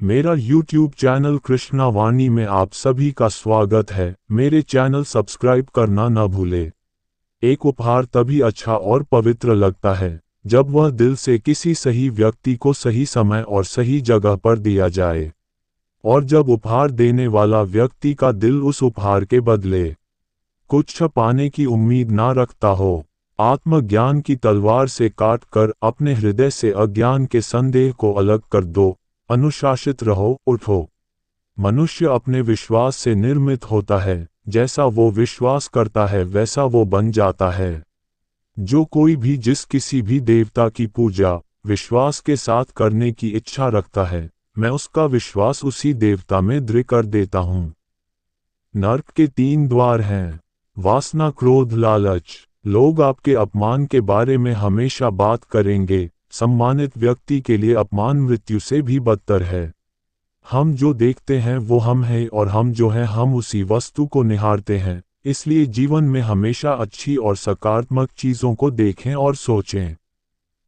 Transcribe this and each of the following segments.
मेरा YouTube channel Krishna वाणी में आप सभी का स्वागत है। मेरे चैनल सब्सक्राइब करना न भूले। एक उपहार तभी अच्छा और पवित्र लगता है जब वह दिल से किसी सही व्यक्ति को सही समय और सही जगह पर दिया जाए, और जब उपहार देने वाला व्यक्ति का दिल उस उपहार के बदले कुछ पाने की उम्मीद ना रखता हो। आत्मज्ञान की तलवार से काट कर अपने हृदय से अज्ञान के संदेह को अलग कर दो। अनुशासित रहो, उठो। मनुष्य अपने विश्वास से निर्मित होता है। जैसा वो विश्वास करता है वैसा वो बन जाता है। जो कोई भी जिस किसी भी देवता की पूजा विश्वास के साथ करने की इच्छा रखता है, मैं उसका विश्वास उसी देवता में दृढ़ कर देता हूँ। नर्क के 3 द्वार हैं: वासना, क्रोध, लालच। लोग आपके अपमान के बारे में हमेशा बात करेंगे। सम्मानित व्यक्ति के लिए अपमान मृत्यु से भी बदतर है। हम जो देखते हैं वो हम हैं, और हम जो हैं हम उसी वस्तु को निहारते हैं। इसलिए जीवन में हमेशा अच्छी और सकारात्मक चीज़ों को देखें और सोचें।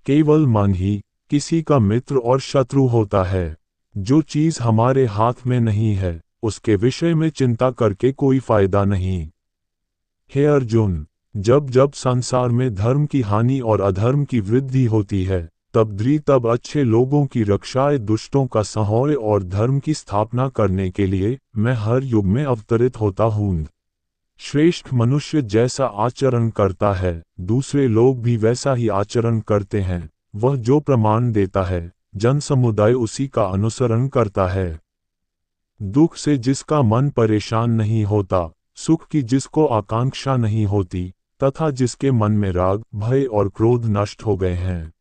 केवल मन ही किसी का मित्र और शत्रु होता है। जो चीज़ हमारे हाथ में नहीं है उसके विषय में चिंता करके कोई फायदा नहीं। हे अर्जुन, जब जब संसार में धर्म की हानि और अधर्म की वृद्धि होती है, तब अच्छे लोगों की रक्षा, दुष्टों का संहार और धर्म की स्थापना करने के लिए मैं हर युग में अवतरित होता हूँ। श्रेष्ठ मनुष्य जैसा आचरण करता है, दूसरे लोग भी वैसा ही आचरण करते हैं। वह जो प्रमाण देता है, जन समुदाय उसी का अनुसरण करता है। दुख से जिसका मन परेशान नहीं होता, सुख की जिसको आकांक्षा नहीं होती, तथा जिसके मन में राग, भय और क्रोध नष्ट हो गए हैं,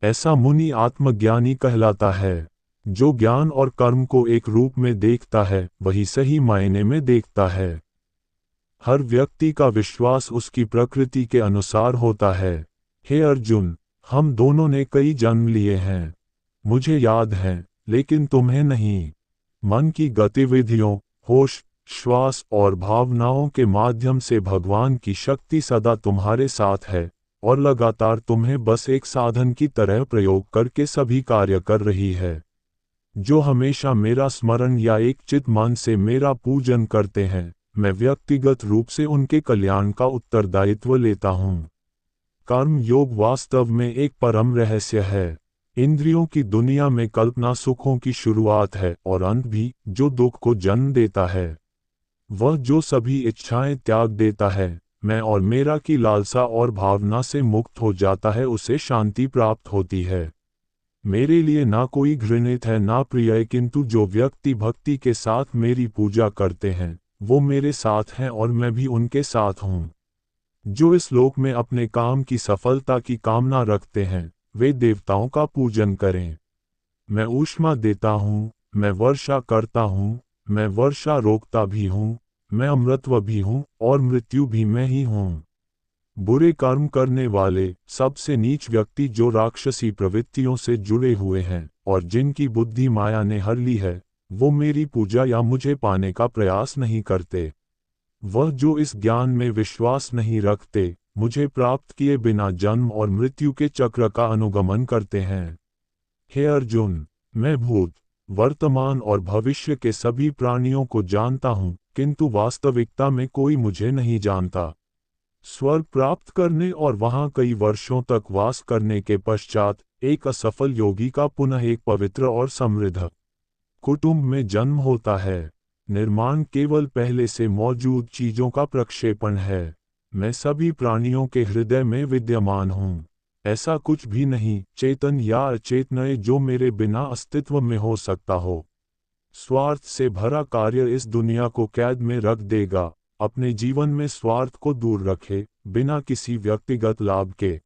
ऐसा मुनि आत्मज्ञानी कहलाता है। जो ज्ञान और कर्म को एक रूप में देखता है वही सही मायने में देखता है। हर व्यक्ति का विश्वास उसकी प्रकृति के अनुसार होता है। हे अर्जुन, हम दोनों ने कई जन्म लिए हैं, मुझे याद है, लेकिन तुम्हें नहीं। मन की गतिविधियों, होश, श्वास और भावनाओं के माध्यम से भगवान की शक्ति सदा तुम्हारे साथ है और लगातार तुम्हें बस एक साधन की तरह प्रयोग करके सभी कार्य कर रही है। जो हमेशा मेरा स्मरण या एक चित मन से मेरा पूजन करते हैं, मैं व्यक्तिगत रूप से उनके कल्याण का उत्तरदायित्व लेता हूँ। कर्म योग वास्तव में एक परम रहस्य है। इंद्रियों की दुनिया में कल्पना सुखों की शुरुआत है और अंत भी, जो दुख को जन्म देता है। वह जो सभी इच्छाएं त्याग देता है, मैं और मेरा की लालसा और भावना से मुक्त हो जाता है, उसे शांति प्राप्त होती है। मेरे लिए ना कोई घृणित है ना प्रिय, किंतु जो व्यक्ति भक्ति के साथ मेरी पूजा करते हैं वो मेरे साथ हैं और मैं भी उनके साथ हूँ। जो इस लोक में अपने काम की सफलता की कामना रखते हैं वे देवताओं का पूजन करें। मैं ऊष्मा देता हूँ, मैं वर्षा करता हूँ, मैं वर्षा रोकता भी हूँ, मैं अमृतत्व भी हूँ और मृत्यु भी मैं ही हूँ। बुरे कर्म करने वाले सबसे नीच व्यक्ति जो राक्षसी प्रवृत्तियों से जुड़े हुए हैं और जिनकी बुद्धि माया ने हर ली है, वो मेरी पूजा या मुझे पाने का प्रयास नहीं करते। वह जो इस ज्ञान में विश्वास नहीं रखते, मुझे प्राप्त किए बिना जन्म और मृत्यु के चक्र का अनुगमन करते हैं। हे अर्जुन, मैं भूत, वर्तमान और भविष्य के सभी प्राणियों को जानता हूँ, किंतु वास्तविकता में कोई मुझे नहीं जानता। स्वर्ग प्राप्त करने और वहां कई वर्षों तक वास करने के पश्चात एक असफल योगी का पुनः एक पवित्र और समृद्ध कुटुंब में जन्म होता है। निर्माण केवल पहले से मौजूद चीजों का प्रक्षेपण है। मैं सभी प्राणियों के हृदय में विद्यमान हूँ। ऐसा कुछ भी नहीं, चेतन या अचेतन, जो मेरे बिना अस्तित्व में हो सकता हो। स्वार्थ से भरा कार्य इस दुनिया को कैद में रख देगा। अपने जीवन में स्वार्थ को दूर रखे, बिना किसी व्यक्तिगत लाभ के